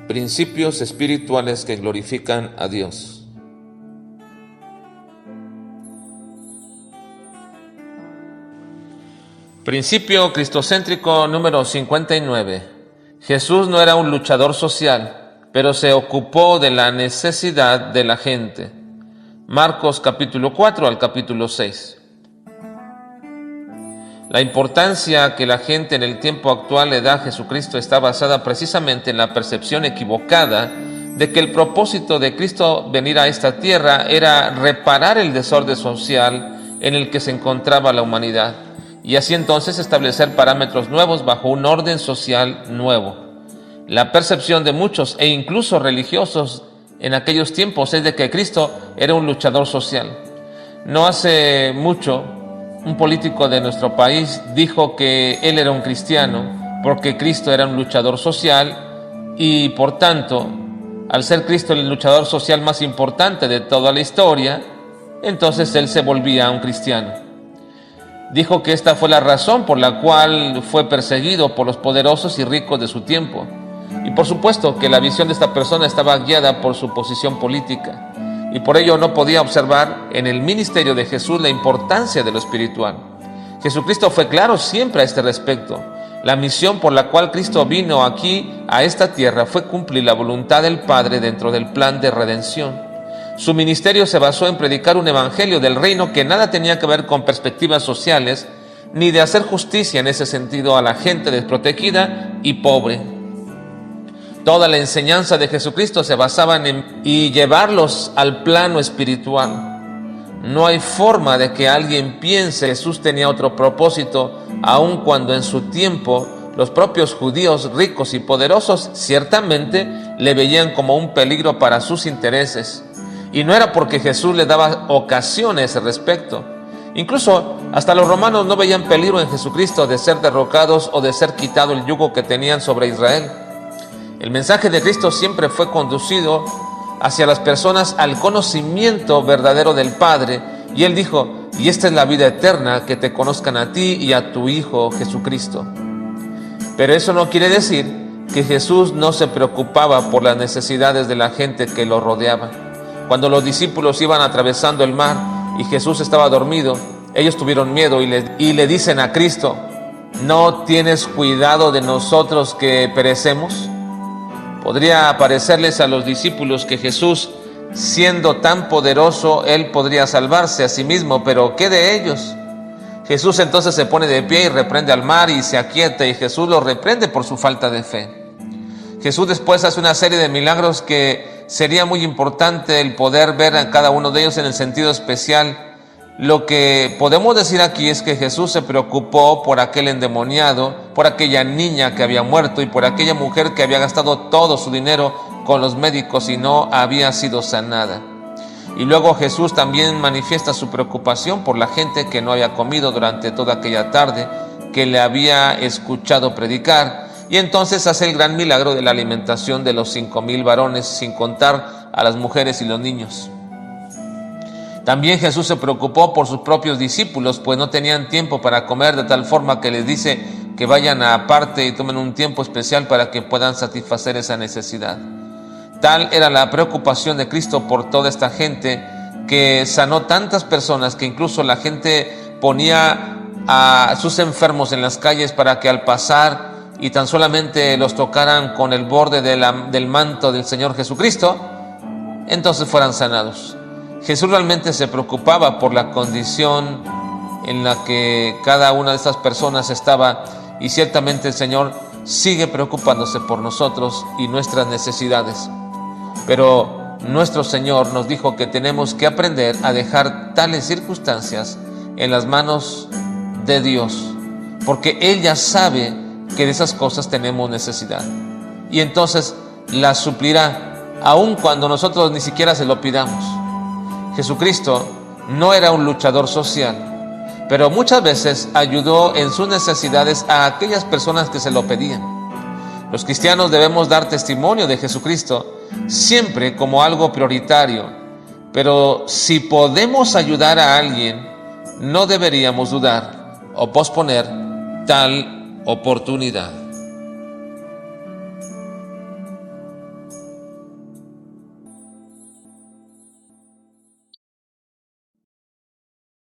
Principios espirituales que glorifican a Dios. Principio cristocéntrico número 59. Jesús no era un luchador social, pero se ocupó de la necesidad de la gente. Marcos capítulo 4 al capítulo 6. La importancia que la gente en el tiempo actual le da a Jesucristo está basada precisamente en la percepción equivocada de que el propósito de Cristo venir a esta tierra era reparar el desorden social en el que se encontraba la humanidad, y así entonces establecer parámetros nuevos bajo un orden social nuevo. La percepción de muchos e incluso religiosos en aquellos tiempos es de que Cristo era un luchador social. No hace mucho, un político de nuestro país dijo que él era un cristiano porque Cristo era un luchador social y por tanto, al ser Cristo el luchador social más importante de toda la historia, entonces él se volvía un cristiano. Dijo que esta fue la razón por la cual fue perseguido por los poderosos y ricos de su tiempo. Y por supuesto que la visión de esta persona estaba guiada por su posición política. Y por ello no podía observar en el ministerio de Jesús la importancia de lo espiritual. Jesucristo fue claro siempre a este respecto. La misión por la cual Cristo vino aquí a esta tierra fue cumplir la voluntad del Padre dentro del plan de redención. Su ministerio se basó en predicar un evangelio del reino que nada tenía que ver con perspectivas sociales, ni de hacer justicia en ese sentido a la gente desprotegida y pobre. Toda la enseñanza de Jesucristo se basaba en llevarlos al plano espiritual. No hay forma de que alguien piense que Jesús tenía otro propósito, aun cuando en su tiempo los propios judíos ricos y poderosos ciertamente le veían como un peligro para sus intereses. Y no era porque Jesús le daba ocasión a ese respecto. Incluso hasta los romanos no veían peligro en Jesucristo de ser derrocados o de ser quitado el yugo que tenían sobre Israel. El mensaje de Cristo siempre fue conducido hacia las personas al conocimiento verdadero del Padre, y Él dijo: y esta es la vida eterna, que te conozcan a ti y a tu Hijo Jesucristo. Pero eso no quiere decir que Jesús no se preocupaba por las necesidades de la gente que lo rodeaba. Cuando los discípulos iban atravesando el mar y Jesús estaba dormido, ellos tuvieron miedo y le dicen a Cristo: ¿no tienes cuidado de nosotros que perecemos? Podría parecerles a los discípulos que Jesús, siendo tan poderoso, Él podría salvarse a sí mismo, pero ¿qué de ellos? Jesús entonces se pone de pie y reprende al mar y se aquieta, y Jesús lo reprende por su falta de fe. Jesús después hace una serie de milagros que sería muy importante el poder ver a cada uno de ellos en el sentido especial. Lo que podemos decir aquí es que Jesús se preocupó por aquel endemoniado, por aquella niña que había muerto y por aquella mujer que había gastado todo su dinero con los médicos y no había sido sanada. Y luego Jesús también manifiesta su preocupación por la gente que no había comido durante toda aquella tarde, que le había escuchado predicar, y entonces hace el gran milagro de la alimentación de los 5,000 varones, sin contar a las mujeres y los niños. También Jesús se preocupó por sus propios discípulos, pues no tenían tiempo para comer, de tal forma que les dice que vayan aparte y tomen un tiempo especial para que puedan satisfacer esa necesidad. Tal era la preocupación de Cristo por toda esta gente, que sanó tantas personas que incluso la gente ponía a sus enfermos en las calles para que al pasar y tan solamente los tocaran con el borde del manto del Señor Jesucristo, entonces fueran sanados. Jesús realmente se preocupaba por la condición en la que cada una de estas personas estaba, y ciertamente el Señor sigue preocupándose por nosotros y nuestras necesidades. Pero nuestro Señor nos dijo que tenemos que aprender a dejar tales circunstancias en las manos de Dios, porque Él ya sabe que de esas cosas tenemos necesidad, y entonces las suplirá, aun cuando nosotros ni siquiera se lo pidamos. Jesucristo no era un luchador social, pero muchas veces ayudó en sus necesidades a aquellas personas que se lo pedían. Los cristianos debemos dar testimonio de Jesucristo siempre como algo prioritario, Pero si podemos ayudar a alguien, no deberíamos dudar o posponer tal oportunidad.